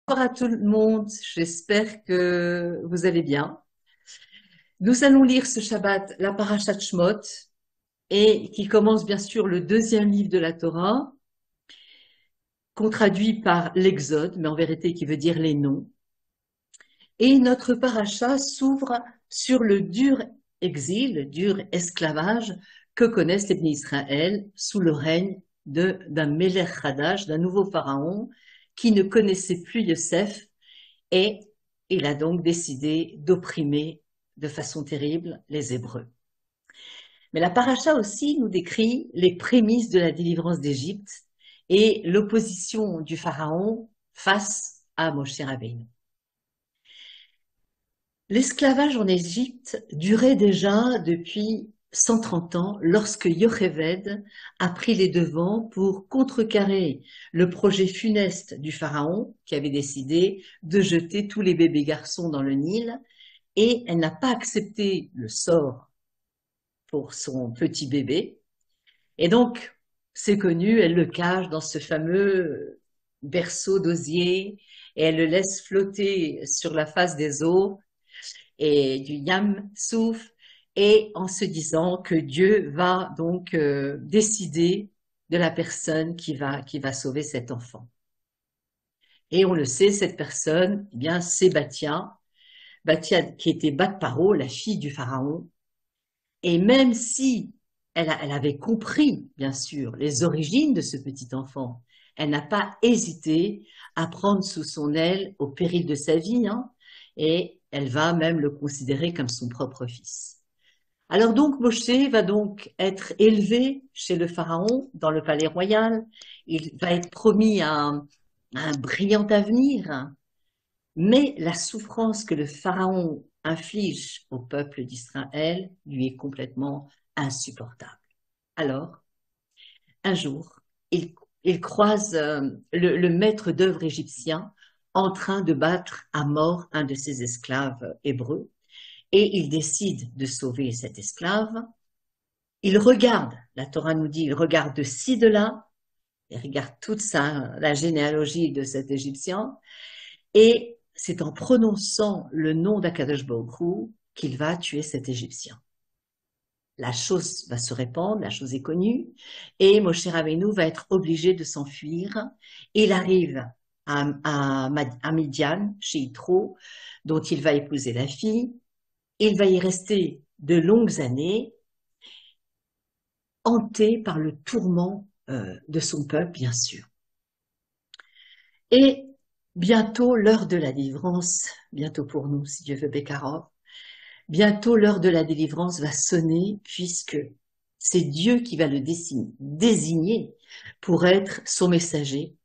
Bonjour à tout le monde, j'espère que vous allez bien. Nous allons lire ce Shabbat la Parashat Shmot et qui commence bien sûr le deuxième livre de la Torah, qu'on traduit par l'Exode, mais en vérité qui veut dire les noms. Et notre parasha s'ouvre sur le dur exil, le dur esclavage que connaissent les Bnei Israël sous le règne d'un Melech Hadash, d'un nouveau pharaon qui ne connaissait plus Yosef. Et il a donc décidé d'opprimer de façon terrible les Hébreux. Mais la paracha aussi nous décrit les prémices de la délivrance d'Égypte et l'opposition du Pharaon face à Moshe Rabbeinu. L'esclavage en Égypte durait déjà depuis 130 ans lorsque Yocheved a pris les devants pour contrecarrer le projet funeste du Pharaon qui avait décidé de jeter tous les bébés garçons dans le Nil, et elle n'a pas accepté le sort pour son petit bébé. Et donc, c'est connu, elle le cache dans ce fameux berceau d'osier et elle le laisse flotter sur la face des eaux et du Yam Souf, et en se disant que Dieu va donc décider de la personne qui va sauver cet enfant. Et on le sait, cette personne, eh bien, c'est Bathia qui était Bat-Paro, la fille du pharaon. Et même si elle avait compris, bien sûr, les origines de ce petit enfant, elle n'a pas hésité à prendre sous son aile au péril de sa vie, hein, et elle va même le considérer comme son propre fils. Alors donc, Moshe va donc être élevé chez le pharaon dans le palais royal. Il va être promis un brillant avenir, mais la souffrance que le pharaon inflige au peuple d'Israël lui est complètement insupportable. Alors, un jour, il croise le maître d'œuvre égyptien en train de battre à mort un de ses esclaves hébreux, et il décide de sauver cet esclave. Il regarde, la Torah nous dit, il regarde de ci, de là, il regarde toute la généalogie de cet Égyptien, et c'est en prononçant le nom d'Akadosh Baruch Hu qu'il va tuer cet Égyptien. La chose va se répandre, la chose est connue, et Moshe Rabbeinu va être obligé de s'enfuir. Il arrive à Midian, chez Yitro, dont il va épouser la fille. Il va y rester de longues années, hanté par le tourment de son peuple, bien sûr. Et bientôt, l'heure de la délivrance, bientôt pour nous, si Dieu veut, Bekarov, bientôt l'heure de la délivrance va sonner, puisque c'est Dieu qui va le désigner pour être son messager.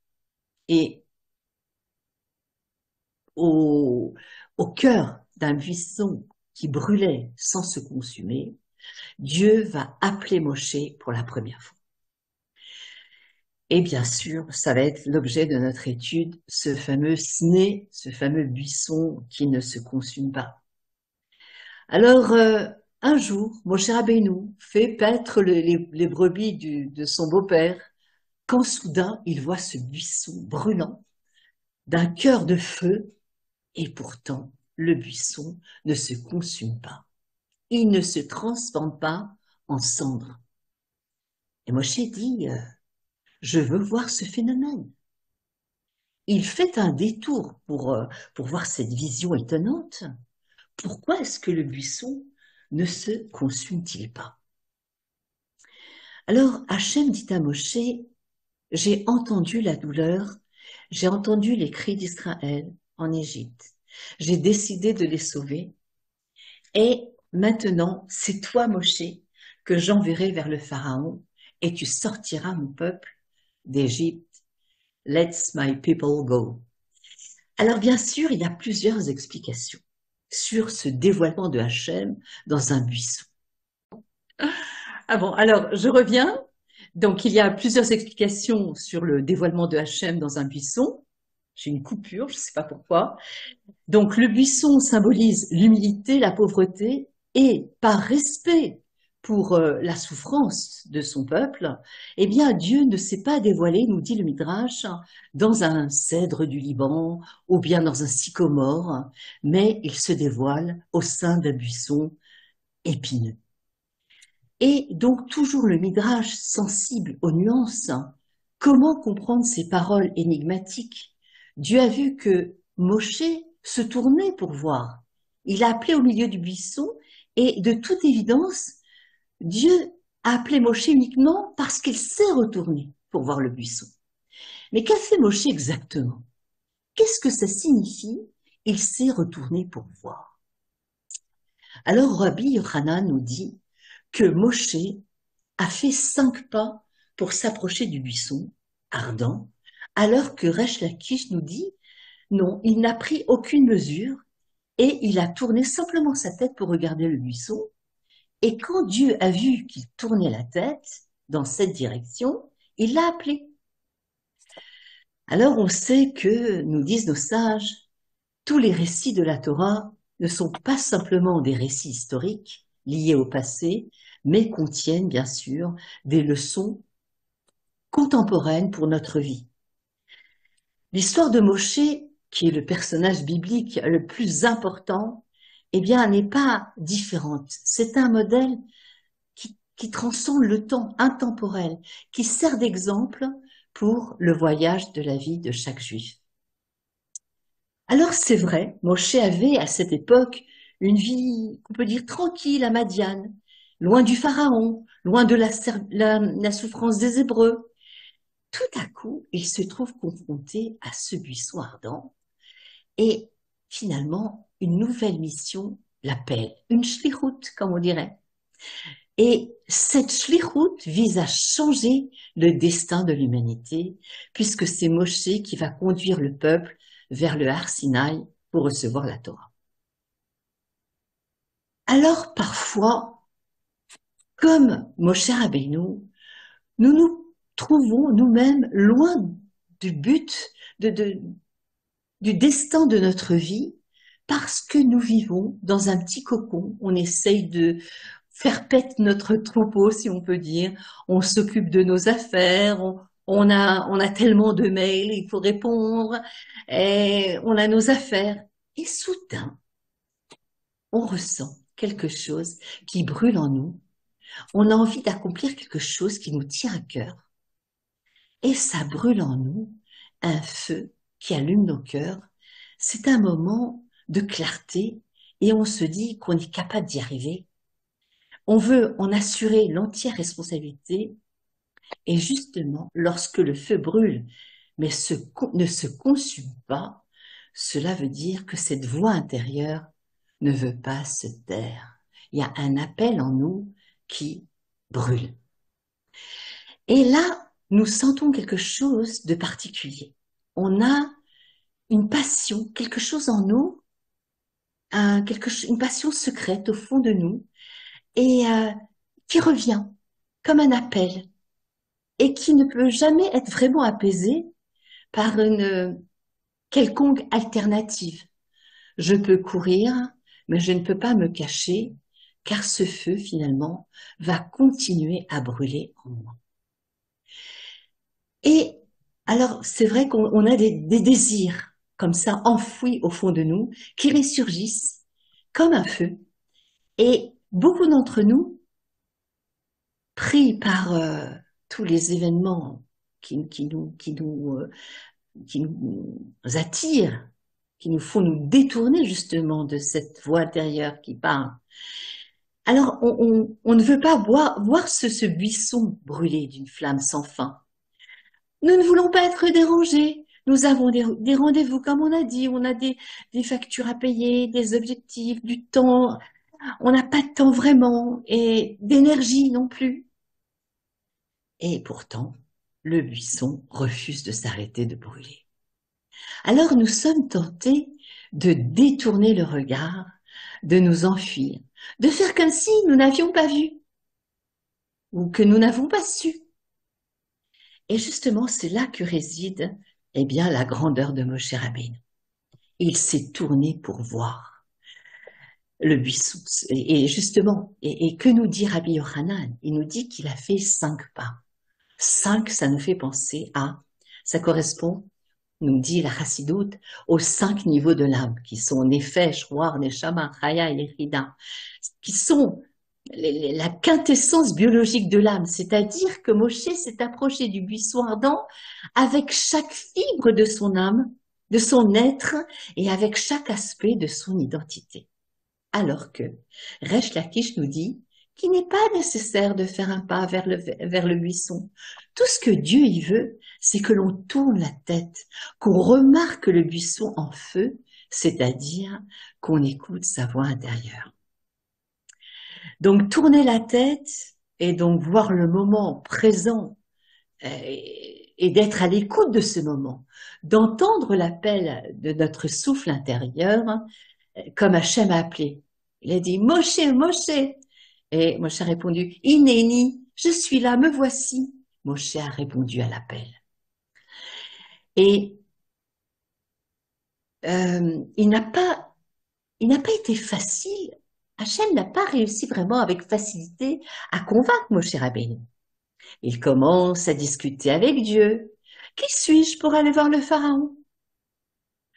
Et au cœur d'un buisson qui brûlait sans se consumer, Dieu va appeler Moshe pour la première fois. Et bien sûr, ça va être l'objet de notre étude, ce fameux sné, ce fameux buisson qui ne se consume pas. Alors, un jour, Moshe Rabbeinu fait paître les brebis de son beau-père, quand soudain, il voit ce buisson brûlant d'un cœur de feu, et pourtant, le buisson ne se consume pas. Il ne se transforme pas en cendre. Et Moshe dit, je veux voir ce phénomène. Il fait un détour pour voir cette vision étonnante. Pourquoi est-ce que le buisson ne se consume-t-il pas? Alors Hachem dit à Moshe, j'ai entendu la douleur, j'ai entendu les cris d'Israël en Égypte, j'ai décidé de les sauver, et maintenant c'est toi, Moshe, que j'enverrai vers le Pharaon, et tu sortiras mon peuple d'Égypte. Let's my people go. Alors bien sûr, il y a plusieurs explications sur ce dévoilement de Hachem dans un buisson. Ah bon, alors je reviens. Donc il y a plusieurs explications sur le dévoilement de Hachem dans un buisson. J'ai une coupure, je ne sais pas pourquoi. Donc le buisson symbolise l'humilité, la pauvreté, et par respect pour la souffrance de son peuple, eh bien Dieu ne s'est pas dévoilé, nous dit le Midrash, dans un cèdre du Liban ou bien dans un sycomore, mais il se dévoile au sein d'un buisson épineux. Et donc toujours le Midrash sensible aux nuances. Comment comprendre ces paroles énigmatiques? Dieu a vu que Moshe se tournait pour voir. Il a appelé au milieu du buisson et de toute évidence, Dieu a appelé Moshe uniquement parce qu'il s'est retourné pour voir le buisson. Mais qu'a fait Moshe exactement? Qu'est-ce que ça signifie? Il s'est retourné pour voir. Alors Rabbi Yochanan nous dit que Moshe a fait 5 pas pour s'approcher du buisson ardent, alors que Resh Lakish nous dit non, il n'a pris aucune mesure et il a tourné simplement sa tête pour regarder le buisson. Et quand Dieu a vu qu'il tournait la tête dans cette direction, il l'a appelé. Alors on sait que, nous disent nos sages, tous les récits de la Torah ne sont pas simplement des récits historiques liés au passé, mais contiennent bien sûr des leçons contemporaines pour notre vie. L'histoire de Moshe, qui est le personnage biblique le plus important, eh bien, n'est pas différente. C'est un modèle qui transcende le temps intemporel, qui sert d'exemple pour le voyage de la vie de chaque juif. Alors c'est vrai, Moshe avait à cette époque une vie, on peut dire, tranquille à Madiane, loin du Pharaon, loin de la souffrance des Hébreux. Tout à coup, il se trouve confronté à ce buisson ardent et finalement, une nouvelle mission l'appelle, une shlichut, comme on dirait. Et cette shlichut vise à changer le destin de l'humanité, puisque c'est Moshe qui va conduire le peuple vers le Har Sinaï pour recevoir la Torah. Alors parfois, comme Moshe Rabbeinu, nous nous trouvons nous-mêmes loin du but, du destin de notre vie, parce que nous vivons dans un petit cocon. On essaye de faire paître notre troupeau, si on peut dire. On s'occupe de nos affaires, on a tellement de mails, il faut répondre, et on a nos affaires. Et soudain, on ressent quelque chose qui brûle en nous. On a envie d'accomplir quelque chose qui nous tient à cœur. Et ça brûle en nous un feu qui allume nos cœurs. C'est un moment de clarté et on se dit qu'on est capable d'y arriver. On veut en assurer l'entière responsabilité et justement, lorsque le feu brûle mais ne se consume pas, cela veut dire que cette voix intérieure ne veut pas se taire. Il y a un appel en nous qui brûle. Et là, nous sentons quelque chose de particulier. On a une passion, quelque chose en nous, une passion secrète au fond de nous, et qui revient comme un appel, et qui ne peut jamais être vraiment apaisé par une quelconque alternative. Je peux courir, mais je ne peux pas me cacher, car ce feu, finalement, va continuer à brûler en moi. Et alors, c'est vrai qu'on a des désirs comme ça enfouis au fond de nous qui ressurgissent comme un feu. Et beaucoup d'entre nous, pris par tous les événements qui nous attirent, qui nous font nous détourner justement de cette voix intérieure qui parle. Alors, on ne veut pas voir ce buisson brûler d'une flamme sans fin. Nous ne voulons pas être dérangés. Nous avons des rendez-vous, comme on a dit. On a des factures à payer, des objectifs, du temps. On n'a pas de temps vraiment et d'énergie non plus. Et pourtant, le buisson refuse de s'arrêter de brûler. Alors nous sommes tentés de détourner le regard, de nous enfuir, de faire comme si nous n'avions pas vu ou que nous n'avons pas su. Et justement, c'est là que réside, eh bien, la grandeur de Moshe Rabbeinu. Il s'est tourné pour voir. le buisson. Et justement, et que nous dit Rabbi Yochanan? Il nous dit qu'il a fait 5 pas. 5, ça nous fait penser à, ça correspond, nous dit la Chassidoute, aux 5 niveaux de l'âme, qui sont Nefesh, Roar, Neshama, Chaya et Yerida, qui sont la quintessence biologique de l'âme, c'est-à-dire que Moshe s'est approché du buisson ardent avec chaque fibre de son âme, de son être, et avec chaque aspect de son identité. Alors que Resh Lakish nous dit qu'il n'est pas nécessaire de faire un pas vers le buisson. Tout ce que Dieu y veut, c'est que l'on tourne la tête, qu'on remarque le buisson en feu, c'est-à-dire qu'on écoute sa voix intérieure. Donc tourner la tête et donc voir le moment présent et d'être à l'écoute de ce moment, d'entendre l'appel de notre souffle intérieur, comme Hachem a appelé. Il a dit Moshe, Moshe. Et Moshe a répondu Hineni, je suis là, me voici. Moshe a répondu à l'appel. Et il n'a pas été facile. Hachem n'a pas réussi vraiment avec facilité à convaincre Moshe Rabbeinu. Il commence à discuter avec Dieu. Qui suis-je pour aller voir le Pharaon?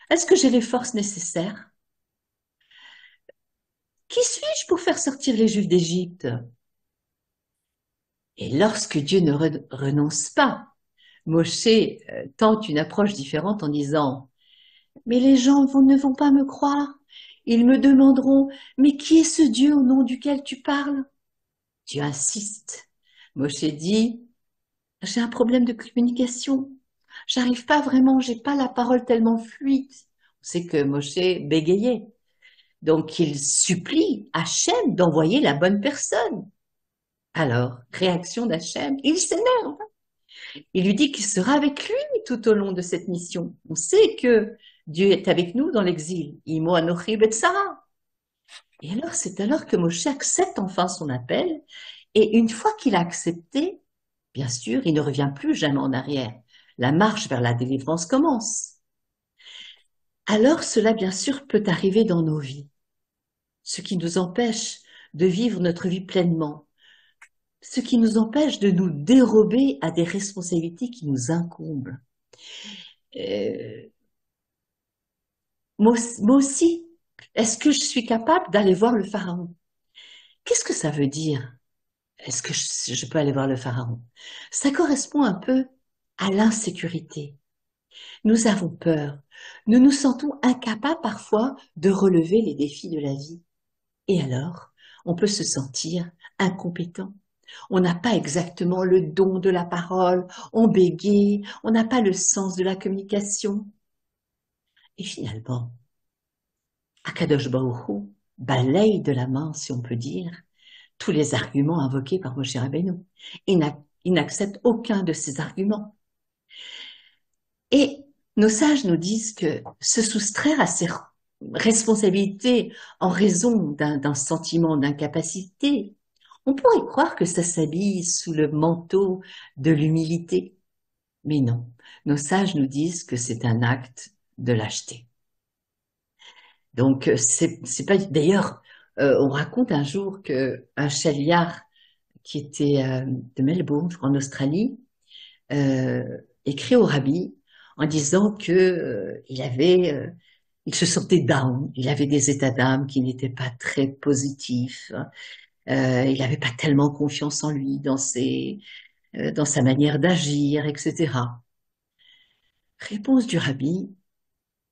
Est-ce que j'ai les forces nécessaires? Qui suis-je pour faire sortir les Juifs d'Égypte? Et lorsque Dieu ne renonce pas, Moshe tente une approche différente en disant « Mais les gens ne vont pas me croire. Ils me demanderont « Mais qui est ce Dieu au nom duquel tu parles ?» Dieu insiste. Moshe dit « J'ai un problème de communication. J'arrive pas vraiment, j'ai pas la parole tellement fluide. » On sait que Moshe bégayait. Donc il supplie Hachem d'envoyer la bonne personne. Alors, réaction d'Hachem, il s'énerve. Il lui dit qu'il sera avec lui tout au long de cette mission. On sait que Dieu est avec nous dans l'exil. Imo anochi betsara. Et alors, c'est alors que Moshe accepte enfin son appel. Et une fois qu'il a accepté, bien sûr, il ne revient plus jamais en arrière. La marche vers la délivrance commence. Alors, cela, bien sûr, peut arriver dans nos vies. Ce qui nous empêche de vivre notre vie pleinement. Ce qui nous empêche de nous dérober à des responsabilités qui nous incombent. Moi aussi, est-ce que je suis capable d'aller voir le Pharaon? Qu'est-ce que ça veut dire? Est-ce que je peux aller voir le Pharaon? Ça correspond un peu à l'insécurité. Nous avons peur. Nous nous sentons incapables parfois de relever les défis de la vie. Et alors, on peut se sentir incompétent. On n'a pas exactement le don de la parole, on bégaye, on n'a pas le sens de la communication. Et finalement, Akadosh Baruch Hu balaye de la main, si on peut dire, tous les arguments invoqués par Moshe Rabbeinu. Il n'accepte aucun de ces arguments. Et nos sages nous disent que se soustraire à ces responsabilités en raison d'un sentiment d'incapacité, on pourrait croire que ça s'habille sous le manteau de l'humilité. Mais non, nos sages nous disent que c'est un acte de lâcheté. Donc, c'est pas. D'ailleurs, on raconte un jour que un chaliard qui était de Melbourne, je crois, en Australie, écrit au rabbi en disant que il se sentait down, il avait des états d'âme qui n'étaient pas très positifs, il n'avait pas tellement confiance en lui dans sa manière d'agir, etc. Réponse du rabbi,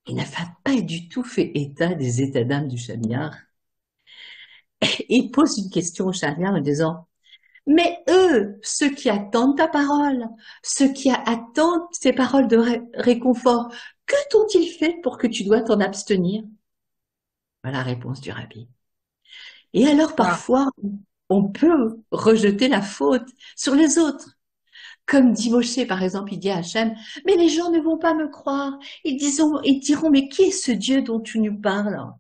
il n'a pas du tout fait état des états d'âme du chaliard. Il pose une question au chaliard en disant mais eux, ceux qui attendent ta parole, ceux qui attendent tes paroles de réconfort, que t'ont-ils fait pour que tu dois t'en abstenir? Voilà la réponse du rabbi. Et alors parfois, on peut rejeter la faute sur les autres. Comme dit Moshe, par exemple, il dit à Hachem, mais les gens ne vont pas me croire. Ils diront, mais qui est ce Dieu dont tu nous parles?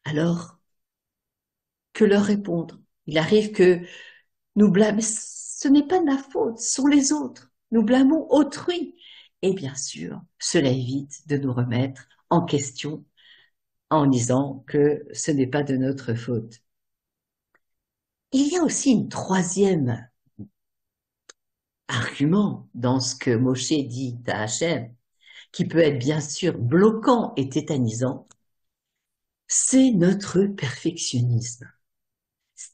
Alors, que leur répondre? Il arrive que nous blâmons, ce n'est pas de ma faute, ce sont les autres. Nous blâmons autrui. Et bien sûr, cela évite de nous remettre en question en disant que ce n'est pas de notre faute. Il y a aussi une troisième argument dans ce que Moshe dit à Hachem, qui peut être bien sûr bloquant et tétanisant, c'est notre perfectionnisme.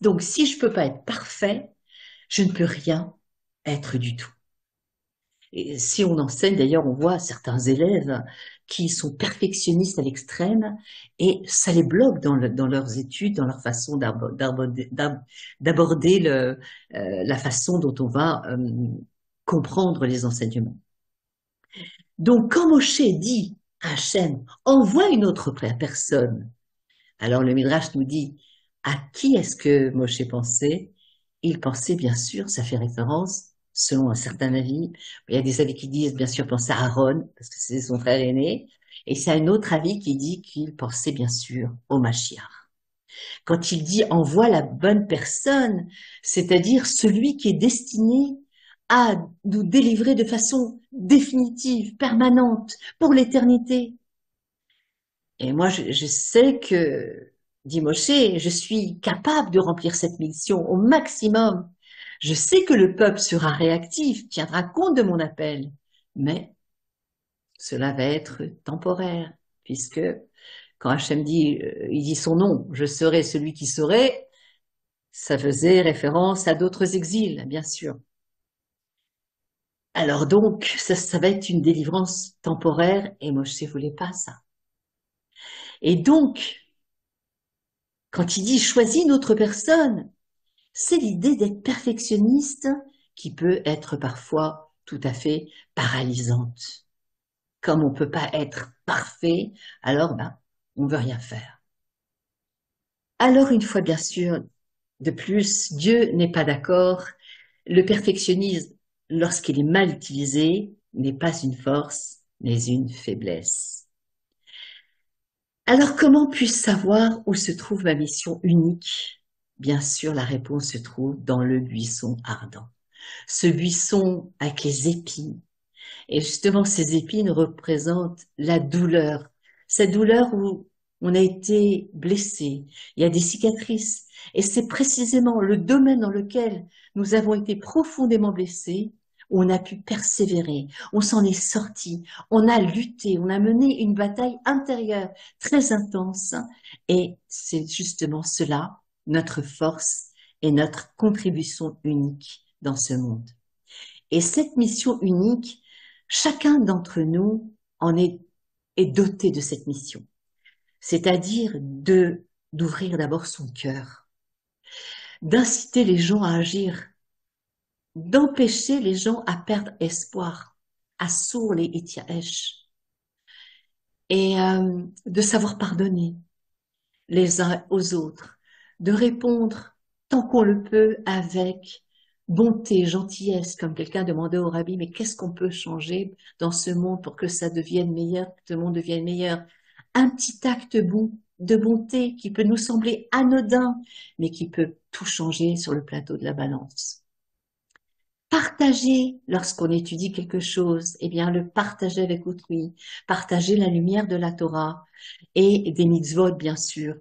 Donc si je ne peux pas être parfait, je ne peux rien être du tout. Et si on enseigne, d'ailleurs, on voit certains élèves qui sont perfectionnistes à l'extrême et ça les bloque dans leurs études, dans leur façon d'aborder la façon dont on va comprendre les enseignements. Donc, quand Moshe dit à Hachem, envoie une autre personne, alors le Midrash nous dit, à qui est-ce que Moshe pensait? Il pensait, bien sûr, ça fait référence, selon un certain avis, il y a des avis qui disent, bien sûr, penser à Aaron, parce que c'est son frère aîné, et c'est un autre avis qui dit qu'il pensait, bien sûr, au Mashiach. Quand il dit envoie la bonne personne, c'est-à-dire celui qui est destiné à nous délivrer de façon définitive, permanente, pour l'éternité. Et moi, je sais que, dit Moshe, je suis capable de remplir cette mission au maximum. Je sais que le peuple sera réactif, tiendra compte de mon appel, mais cela va être temporaire, puisque quand Hachem dit, il dit son nom, je serai celui qui serait, ça faisait référence à d'autres exils, bien sûr. Alors donc, ça va être une délivrance temporaire et Moshe voulait pas ça. Et donc, quand il dit choisis une autre personne, c'est l'idée d'être perfectionniste qui peut être parfois tout à fait paralysante. Comme on ne peut pas être parfait, alors on ne veut rien faire. Alors une fois bien sûr, de plus, Dieu n'est pas d'accord. Le perfectionnisme, lorsqu'il est mal utilisé, n'est pas une force, mais une faiblesse. Alors comment puis-je savoir où se trouve ma mission unique? Bien sûr, la réponse se trouve dans le buisson ardent. Ce buisson avec les épines. Et justement, ces épines représentent la douleur. Cette douleur où on a été blessé, il y a des cicatrices. Et c'est précisément le domaine dans lequel nous avons été profondément blessés, où on a pu persévérer, on s'en est sorti, on a lutté, on a mené une bataille intérieure très intense. Et c'est justement cela, notre force et notre contribution unique dans ce monde. Et cette mission unique, chacun d'entre nous est doté de cette mission. C'est-à-dire d'ouvrir d'abord son cœur, d'inciter les gens à agir, d'empêcher les gens à perdre espoir, à sourd les itiaèches, et de savoir pardonner les uns aux autres, de répondre tant qu'on le peut avec bonté, gentillesse, comme quelqu'un demandait au rabbi, mais qu'est-ce qu'on peut changer dans ce monde pour que ça devienne meilleur, que le monde devienne meilleur? Un petit acte de bonté qui peut nous sembler anodin, mais qui peut tout changer sur le plateau de la balance. Partager lorsqu'on étudie quelque chose, eh bien le partager avec autrui, partager la lumière de la Torah et des mitzvot bien sûr,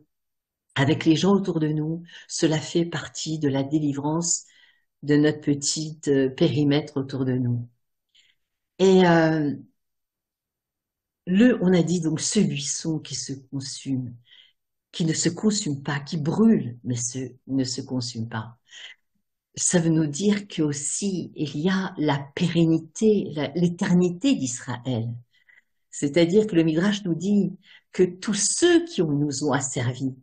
avec les gens autour de nous, cela fait partie de la délivrance de notre petit périmètre autour de nous. Et on a dit donc ce buisson qui se consume, qui ne se consume pas, qui brûle, mais ne se consume pas. Ça veut nous dire qu'aussi il y a la pérennité, l'éternité d'Israël. C'est-à-dire que le Midrash nous dit que tous ceux qui nous ont asservis,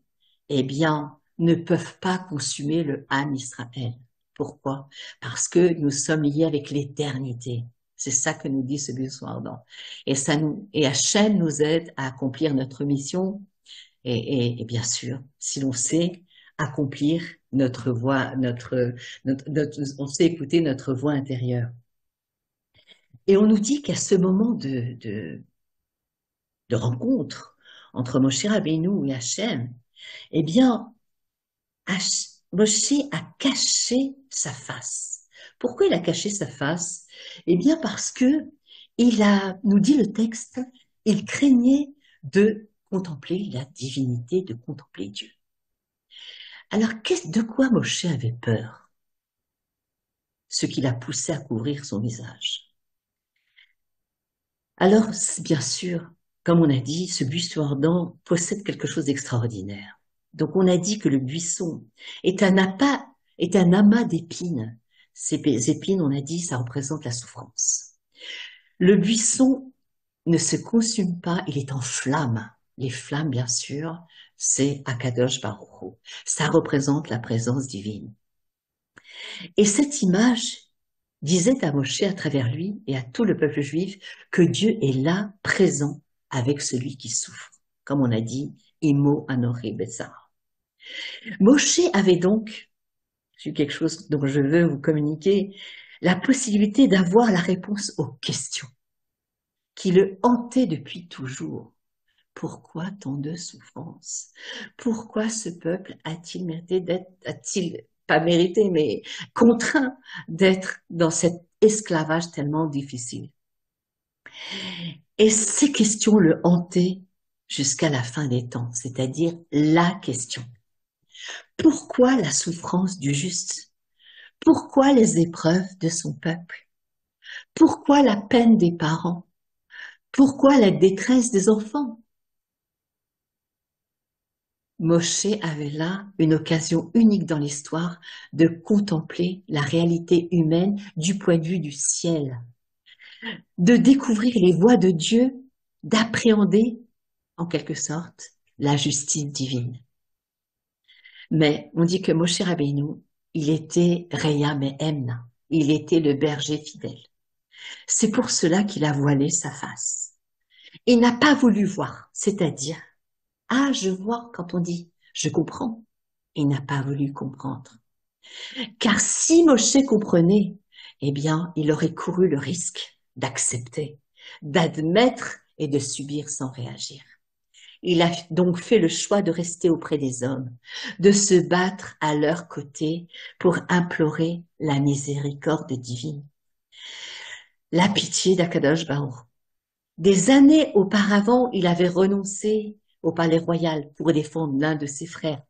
eh bien, ne peuvent pas consumer le Ham Israël. Pourquoi? Parce que nous sommes liés avec l'éternité. C'est ça que nous dit ce buisson ardent. Et Hachem nous aide à accomplir notre mission et bien sûr, si l'on sait accomplir notre voie, on sait écouter notre voix intérieure. Et on nous dit qu'à ce moment de rencontre entre Moshe Rabbeinu et Hachem, eh bien, Moshe a caché sa face. Pourquoi il a caché sa face? Eh bien, parce que nous dit le texte, il craignait de contempler la divinité, de contempler Dieu. Alors, de quoi Moshe avait peur? Ce qui l'a poussé à couvrir son visage. Alors, bien sûr, comme on a dit, ce buisson ardent possède quelque chose d'extraordinaire. Donc, on a dit que le buisson est un amas d'épines. Ces épines, on a dit, ça représente la souffrance. Le buisson ne se consume pas, il est en flammes. Les flammes, bien sûr, c'est Akadosh Baruch Hu. Ça représente la présence divine. Et cette image disait à Moshe à travers lui et à tout le peuple juif que Dieu est là, présent, avec celui qui souffre. Comme on a dit, Imo Anori Betsar. Moshe avait donc, c'est quelque chose dont je veux vous communiquer, la possibilité d'avoir la réponse aux questions qui le hantaient depuis toujours. Pourquoi tant de souffrance? Pourquoi ce peuple a-t-il mérité a-t-il pas mérité, mais contraint d'être dans cet esclavage tellement difficile? Et ces questions le hantaient jusqu'à la fin des temps, c'est-à-dire la question. Pourquoi la souffrance du juste? Pourquoi les épreuves de son peuple? Pourquoi la peine des parents? Pourquoi la détresse des enfants? Moshe avait là une occasion unique dans l'histoire de contempler la réalité humaine du point de vue du ciel, de découvrir les voies de Dieu, d'appréhender, en quelque sorte, la justice divine. Mais on dit que Moshe Rabbeinu, il était Reya Mehemna, il était le berger fidèle. C'est pour cela qu'il a voilé sa face. Il n'a pas voulu voir, c'est-à-dire, ah, je vois quand on dit, je comprends. Il n'a pas voulu comprendre. Car si Moshe comprenait, eh bien, il aurait couru le risque d'accepter, d'admettre et de subir sans réagir. Il a donc fait le choix de rester auprès des hommes, de se battre à leur côté pour implorer la miséricorde divine. La pitié d'Akadosh Baruch. Des années auparavant, il avait renoncé au palais royal pour défendre l'un de ses frères.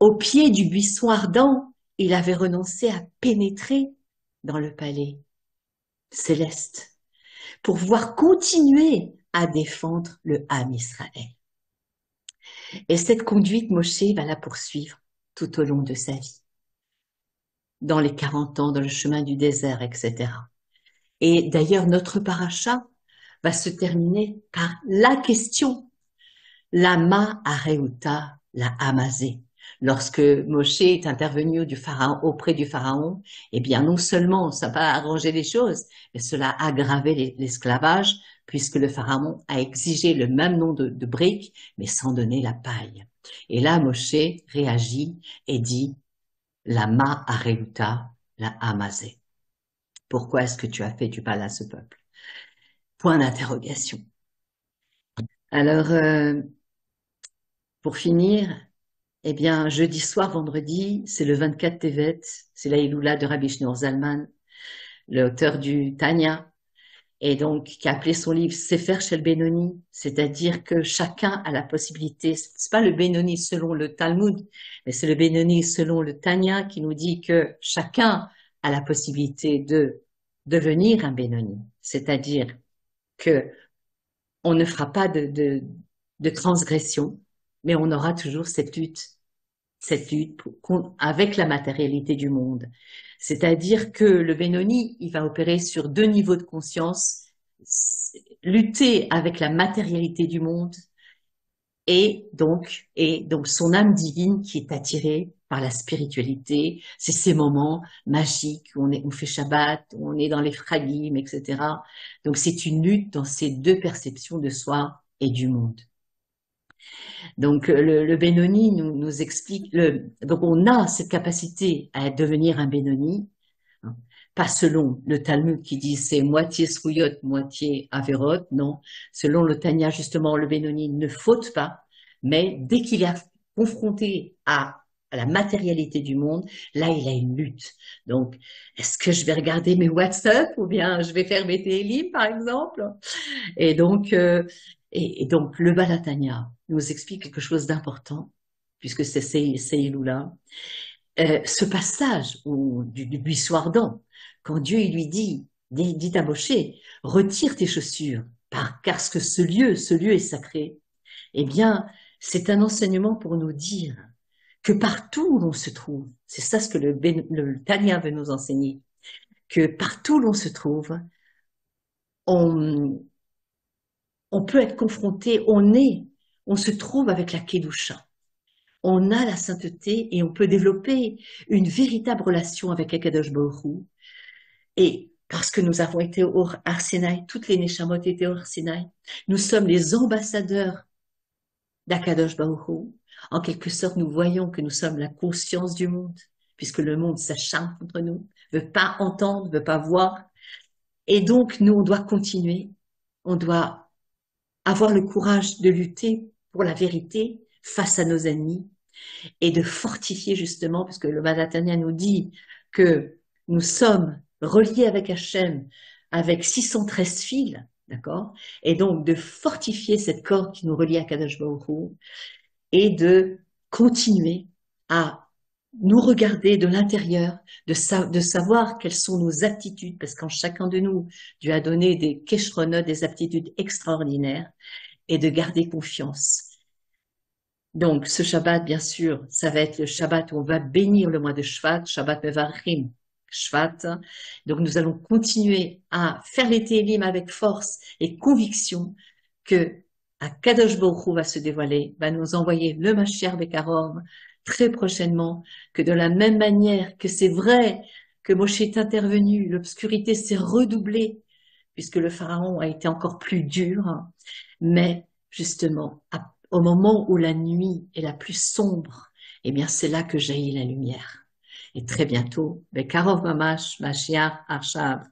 Au pied du buisson ardent, il avait renoncé à pénétrer dans le palais céleste pour pouvoir continuer à défendre le Ham Israël. Et cette conduite, Moshe va la poursuivre tout au long de sa vie, dans les 40 ans, dans le chemin du désert, etc. Et d'ailleurs, notre paracha va se terminer par la question, Lama Areuta, la Hamazé. Lorsque Moshe est intervenu auprès du pharaon, eh bien, non seulement ça va arranger les choses, mais cela a aggravé l'esclavage, puisque le pharaon a exigé le même nombre de briques, mais sans donner la paille. Et là, Moshe réagit et dit, Lama Areuta, la Hamazé. Pourquoi est-ce que tu as fait du mal à ce peuple? Point d'interrogation. Alors, pour finir, eh bien, jeudi soir, vendredi, c'est le 24 Tevet, c'est la Iloula de Rabbi Shneur Zalman, l'auteur du Tanya, et donc qui a appelé son livre Sefer Shel Benoni, c'est-à-dire que chacun a la possibilité, c'est pas le Benoni selon le Talmud, mais c'est le Benoni selon le Tanya qui nous dit que chacun a la possibilité de devenir un Benoni, c'est-à-dire que on ne fera pas de transgression, mais on aura toujours cette lutte avec la matérialité du monde. C'est-à-dire que le Benoni, il va opérer sur deux niveaux de conscience, lutter avec la matérialité du monde et donc son âme divine qui est attirée par la spiritualité. C'est ces moments magiques où on fait Shabbat, où on est dans les fragim, etc. Donc c'est une lutte dans ces deux perceptions de soi et du monde. Donc le Benoni nous explique, donc on a cette capacité à devenir un Benoni, hein, pas selon le Talmud qui dit c'est moitié Srouyot, moitié Averot, non. Selon le Tanya, justement, le Benoni ne faute pas, mais dès qu'il est confronté à la matérialité du monde, là, il a une lutte. Donc, est-ce que je vais regarder mes WhatsApp ou bien je vais faire mes Télim, par exemple? Et donc, Et donc, le Balatania nous explique quelque chose d'important, puisque c'est Seïloula. Ce passage du buisson ardent, quand Dieu il lui dit à Moshe, retire tes chaussures, car ce lieu est sacré, eh bien, c'est un enseignement pour nous dire que partout où l'on se trouve, c'est ça ce que le Tanya veut nous enseigner, que partout où l'on se trouve, on, on peut être confronté, on se trouve avec la Kedusha. On a la sainteté et on peut développer une véritable relation avec Akadosh Baruch Hu. Et parce que nous avons été au Har Sinaï, toutes les Neshamot étaient au Har Sinaï, nous sommes les ambassadeurs d'Akadosh Baruch Hu. En quelque sorte, nous voyons que nous sommes la conscience du monde, puisque le monde s'acharne contre nous, ne veut pas entendre, ne veut pas voir. Et donc, nous, on doit continuer, on doit avoir le courage de lutter pour la vérité face à nos ennemis et de fortifier justement, puisque le Balatania nous dit que nous sommes reliés avec Hachem avec 613 fils, d'accord? Et donc de fortifier cette corde qui nous relie à Kadosh Baruch Hu et de continuer à nous regarder de l'intérieur, de savoir quelles sont nos aptitudes, parce qu'en chacun de nous, Dieu a donné des keshronot, des aptitudes extraordinaires, et de garder confiance. Donc, ce Shabbat, bien sûr, ça va être le Shabbat où on va bénir le mois de Shvat, Shabbat Mevarchim, Shvat. Donc, nous allons continuer à faire les Télim avec force et conviction que Kadosh Baruch Hu va se dévoiler, va nous envoyer le Mashiach Bekarov très prochainement, que de la même manière que c'est vrai que Moshe est intervenu, l'obscurité s'est redoublée, puisque le Pharaon a été encore plus dur, mais justement, au moment où la nuit est la plus sombre, eh bien, c'est là que jaillit la lumière. Et très bientôt, Bekarov Mamash, Mashiach Arshav.